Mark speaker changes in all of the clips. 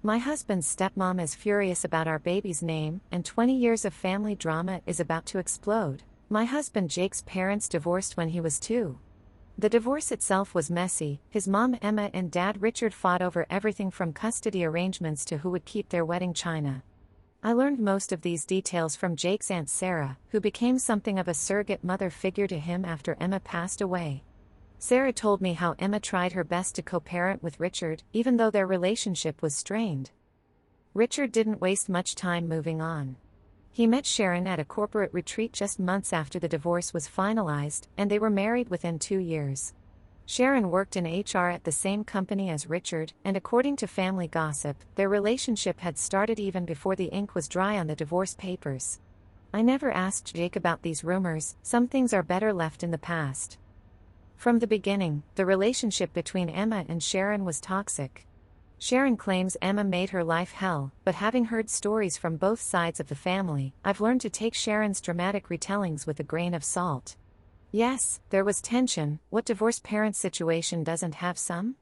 Speaker 1: My husband's stepmom is furious about our baby's name, and 20 years of family drama is about to explode. My husband Jake's parents divorced when he was 2. The divorce itself was messy. His mom Emma and dad Richard fought over everything from custody arrangements to who would keep their wedding china. I learned most of these details from Jake's Aunt Sarah, who became something of a surrogate mother figure to him after Emma passed away. Sarah told me how Emma tried her best to co-parent with Richard, even though their relationship was strained. Richard didn't waste much time moving on. He met Sharon at a corporate retreat just months after the divorce was finalized, and they were married within 2 years. Sharon worked in HR at the same company as Richard, and according to family gossip, their relationship had started even before the ink was dry on the divorce papers. I never asked Jake about these rumors. Some things are better left in the past. From the beginning, the relationship between Emma and Sharon was toxic. Sharon claims Emma made her life hell, but having heard stories from both sides of the family, I've learned to take Sharon's dramatic retellings with a grain of salt. Yes, there was tension. What divorced parent situation doesn't have some?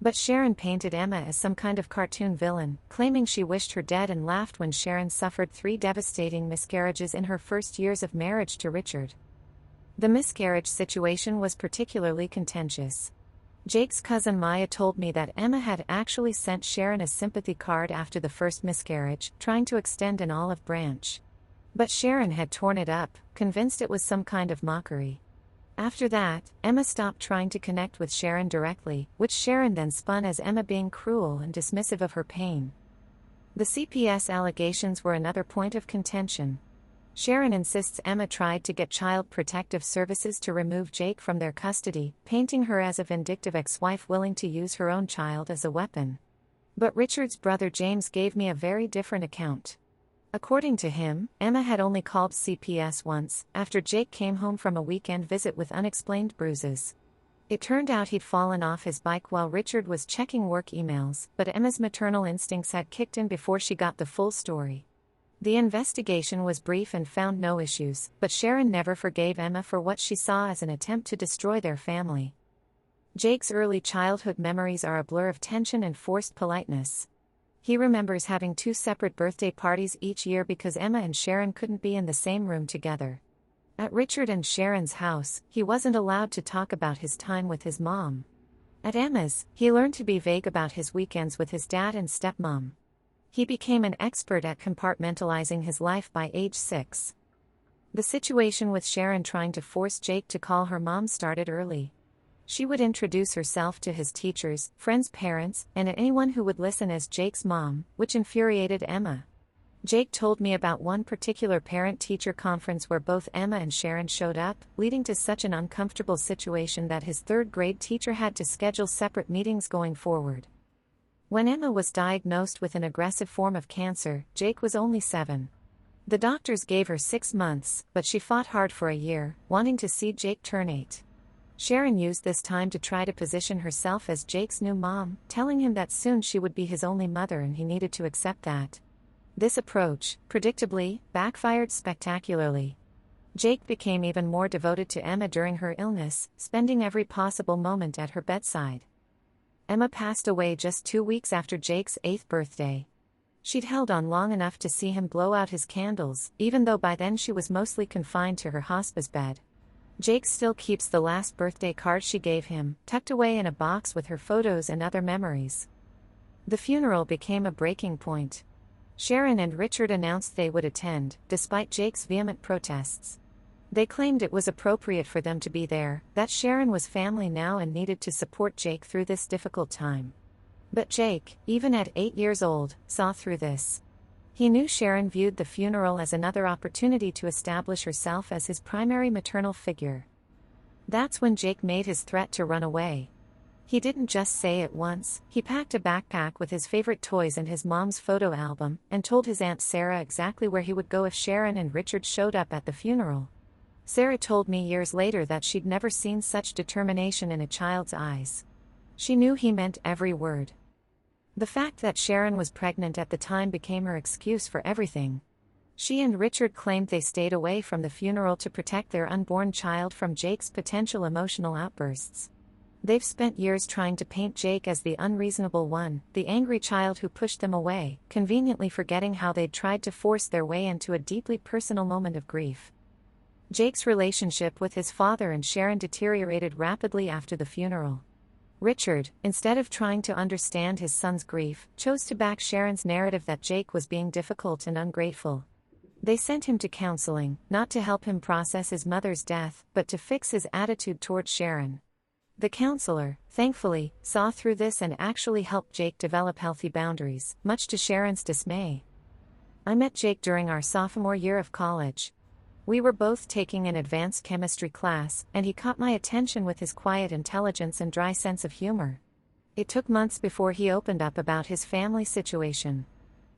Speaker 1: But Sharon painted Emma as some kind of cartoon villain, claiming she wished her dead and laughed when Sharon suffered 3 devastating miscarriages in her first years of marriage to Richard. The miscarriage situation was particularly contentious. Jake's cousin Maya told me that Emma had actually sent Sharon a sympathy card after the first miscarriage, trying to extend an olive branch. But Sharon had torn it up, convinced it was some kind of mockery. After that, Emma stopped trying to connect with Sharon directly, which Sharon then spun as Emma being cruel and dismissive of her pain. The CPS allegations were another point of contention. Sharon insists Emma tried to get Child Protective Services to remove Jake from their custody, painting her as a vindictive ex-wife willing to use her own child as a weapon. But Richard's brother James gave me a very different account. According to him, Emma had only called CPS once, after Jake came home from a weekend visit with unexplained bruises. It turned out he'd fallen off his bike while Richard was checking work emails, but Emma's maternal instincts had kicked in before she got the full story. The investigation was brief and found no issues, but Sharon never forgave Emma for what she saw as an attempt to destroy their family. Jake's early childhood memories are a blur of tension and forced politeness. He remembers having 2 separate birthday parties each year because Emma and Sharon couldn't be in the same room together. At Richard and Sharon's house, he wasn't allowed to talk about his time with his mom. At Emma's, he learned to be vague about his weekends with his dad and stepmom. He became an expert at compartmentalizing his life by age 6. The situation with Sharon trying to force Jake to call her mom started early. She would introduce herself to his teachers, friends' parents, and anyone who would listen as Jake's mom, which infuriated Emma. Jake told me about one particular parent-teacher conference where both Emma and Sharon showed up, leading to such an uncomfortable situation that his 3rd-grade teacher had to schedule separate meetings going forward. When Emma was diagnosed with an aggressive form of cancer, Jake was only 7. The doctors gave her 6 months, but she fought hard for a year, wanting to see Jake turn 8. Sharon used this time to try to position herself as Jake's new mom, telling him that soon she would be his only mother and he needed to accept that. This approach, predictably, backfired spectacularly. Jake became even more devoted to Emma during her illness, spending every possible moment at her bedside. Emma passed away just 2 weeks after Jake's 8th birthday. She'd held on long enough to see him blow out his candles, even though by then she was mostly confined to her hospice bed. Jake still keeps the last birthday card she gave him, tucked away in a box with her photos and other memories. The funeral became a breaking point. Sharon and Richard announced they would attend, despite Jake's vehement protests. They claimed it was appropriate for them to be there, that Sharon was family now and needed to support Jake through this difficult time. But Jake, even at 8 years old, saw through this. He knew Sharon viewed the funeral as another opportunity to establish herself as his primary maternal figure. That's when Jake made his threat to run away. He didn't just say it once, he packed a backpack with his favorite toys and his mom's photo album, and told his Aunt Sarah exactly where he would go if Sharon and Richard showed up at the funeral. Sarah told me years later that she'd never seen such determination in a child's eyes. She knew he meant every word. The fact that Sharon was pregnant at the time became her excuse for everything. She and Richard claimed they stayed away from the funeral to protect their unborn child from Jake's potential emotional outbursts. They've spent years trying to paint Jake as the unreasonable one, the angry child who pushed them away, conveniently forgetting how they'd tried to force their way into a deeply personal moment of grief. Jake's relationship with his father and Sharon deteriorated rapidly after the funeral. Richard, instead of trying to understand his son's grief, chose to back Sharon's narrative that Jake was being difficult and ungrateful. They sent him to counseling, not to help him process his mother's death, but to fix his attitude toward Sharon. The counselor, thankfully, saw through this and actually helped Jake develop healthy boundaries, much to Sharon's dismay. I met Jake during our sophomore year of college. We were both taking an advanced chemistry class, and he caught my attention with his quiet intelligence and dry sense of humor. It took months before he opened up about his family situation.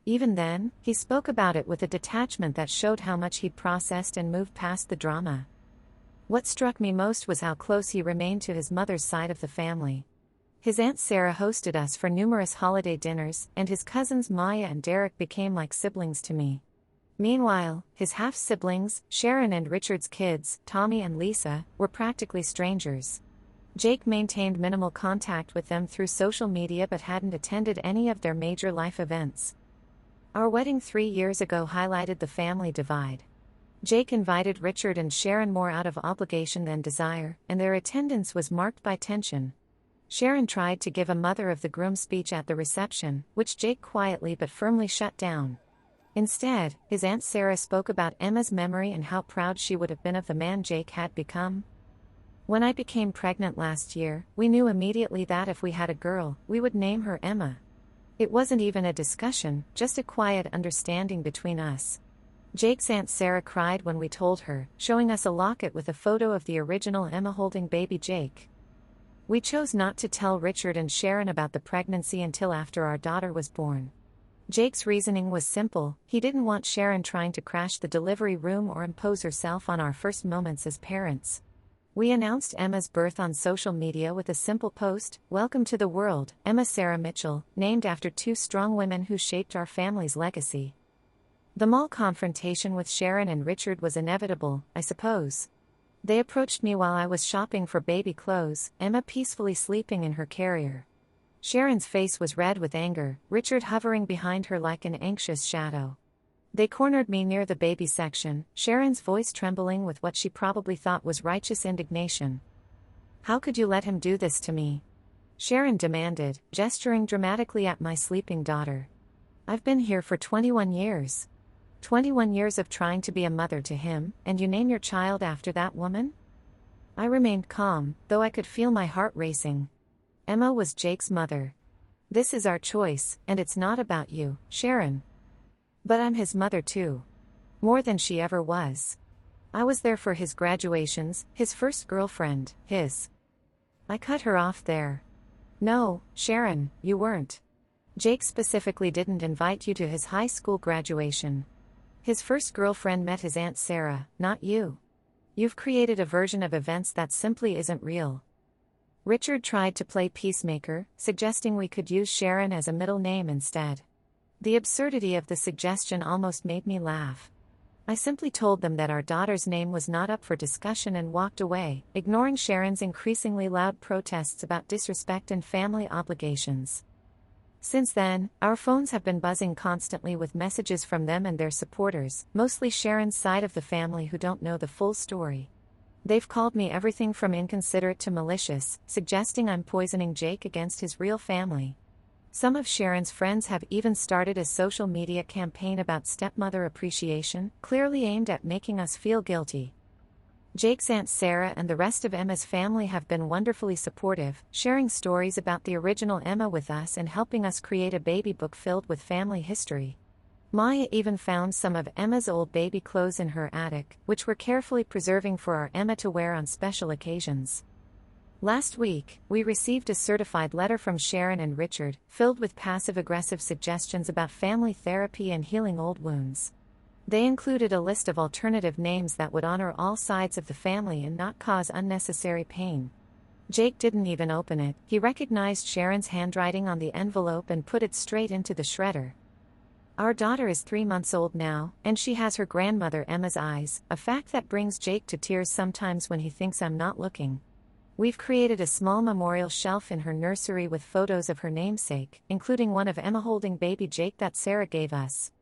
Speaker 1: Even then, he spoke about it with a detachment that showed how much he'd processed and moved past the drama. What struck me most was how close he remained to his mother's side of the family. His Aunt Sarah hosted us for numerous holiday dinners, and his cousins Maya and Derek became like siblings to me. Meanwhile, his half-siblings, Sharon and Richard's kids, Tommy and Lisa, were practically strangers. Jake maintained minimal contact with them through social media but hadn't attended any of their major life events. Our wedding 3 years ago highlighted the family divide. Jake invited Richard and Sharon more out of obligation than desire, and their attendance was marked by tension. Sharon tried to give a mother of the groom speech at the reception, which Jake quietly but firmly shut down. Instead, his Aunt Sarah spoke about Emma's memory and how proud she would have been of the man Jake had become. When I became pregnant last year, we knew immediately that if we had a girl, we would name her Emma. It wasn't even a discussion, just a quiet understanding between us. Jake's Aunt Sarah cried when we told her, showing us a locket with a photo of the original Emma holding baby Jake. We chose not to tell Richard and Sharon about the pregnancy until after our daughter was born. Jake's reasoning was simple: he didn't want Sharon trying to crash the delivery room or impose herself on our first moments as parents. We announced Emma's birth on social media with a simple post: "Welcome to the world, Emma Sarah Mitchell," named after 2 strong women who shaped our family's legacy. The mall confrontation with Sharon and Richard was inevitable, I suppose. They approached me while I was shopping for baby clothes, Emma peacefully sleeping in her carrier. Sharon's face was red with anger, Richard hovering behind her like an anxious shadow. They cornered me near the baby section, Sharon's voice trembling with what she probably thought was righteous indignation. "How could you let him do this to me?" Sharon demanded, gesturing dramatically at my sleeping daughter. "I've been here for 21 years. 21 years of trying to be a mother to him, and you name your child after that woman?" I remained calm, though I could feel my heart racing. Emma was Jake's mother. "This is our choice, and it's not about you, Sharon." "But I'm his mother too. More than she ever was. I was there for his graduations, his first girlfriend, his..." I cut her off there. "No, Sharon, you weren't. Jake specifically didn't invite you to his high school graduation. His first girlfriend met his Aunt Sarah, not you. You've created a version of events that simply isn't real." Richard tried to play peacemaker, suggesting we could use Sharon as a middle name instead. The absurdity of the suggestion almost made me laugh. I simply told them that our daughter's name was not up for discussion and walked away, ignoring Sharon's increasingly loud protests about disrespect and family obligations. Since then, our phones have been buzzing constantly with messages from them and their supporters, mostly Sharon's side of the family who don't know the full story. They've called me everything from inconsiderate to malicious, suggesting I'm poisoning Jake against his real family. Some of Sharon's friends have even started a social media campaign about stepmother appreciation, clearly aimed at making us feel guilty. Jake's Aunt Sarah and the rest of Emma's family have been wonderfully supportive, sharing stories about the original Emma with us and helping us create a baby book filled with family history. Maya even found some of Emma's old baby clothes in her attic, which we're carefully preserving for our Emma to wear on special occasions. Last week, we received a certified letter from Sharon and Richard, filled with passive-aggressive suggestions about family therapy and healing old wounds. They included a list of alternative names that would honor all sides of the family and not cause unnecessary pain. Jake didn't even open it. He recognized Sharon's handwriting on the envelope and put it straight into the shredder. Our daughter is 3 months old now, and she has her grandmother Emma's eyes, a fact that brings Jake to tears sometimes when he thinks I'm not looking. We've created a small memorial shelf in her nursery with photos of her namesake, including one of Emma holding baby Jake that Sarah gave us.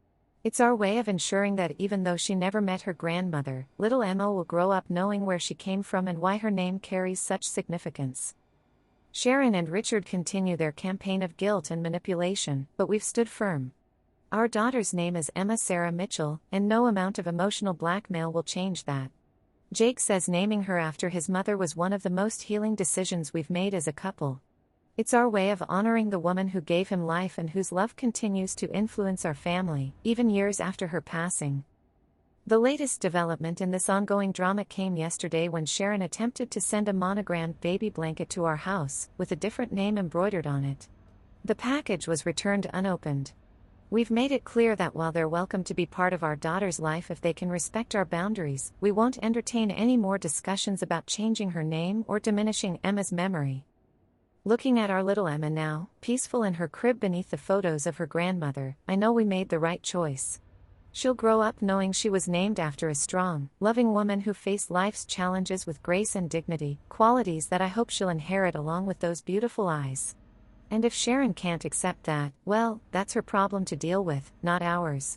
Speaker 1: It's our way of ensuring that even though she never met her grandmother, little Emma will grow up knowing where she came from and why her name carries such significance. Sharon and Richard continue their campaign of guilt and manipulation, but we've stood firm. Our daughter's name is Emma Sarah Mitchell, and no amount of emotional blackmail will change that. Jake says naming her after his mother was one of the most healing decisions we've made as a couple. It's our way of honoring the woman who gave him life and whose love continues to influence our family, even years after her passing. The latest development in this ongoing drama came yesterday when Sharon attempted to send a monogrammed baby blanket to our house, with a different name embroidered on it. The package was returned unopened. We've made it clear that while they're welcome to be part of our daughter's life if they can respect our boundaries, we won't entertain any more discussions about changing her name or diminishing Emma's memory. Looking at our little Emma now, peaceful in her crib beneath the photos of her grandmother, I know we made the right choice. She'll grow up knowing she was named after a strong, loving woman who faced life's challenges with grace and dignity, qualities that I hope she'll inherit along with those beautiful eyes. And if Sharon can't accept that, well, that's her problem to deal with, not ours.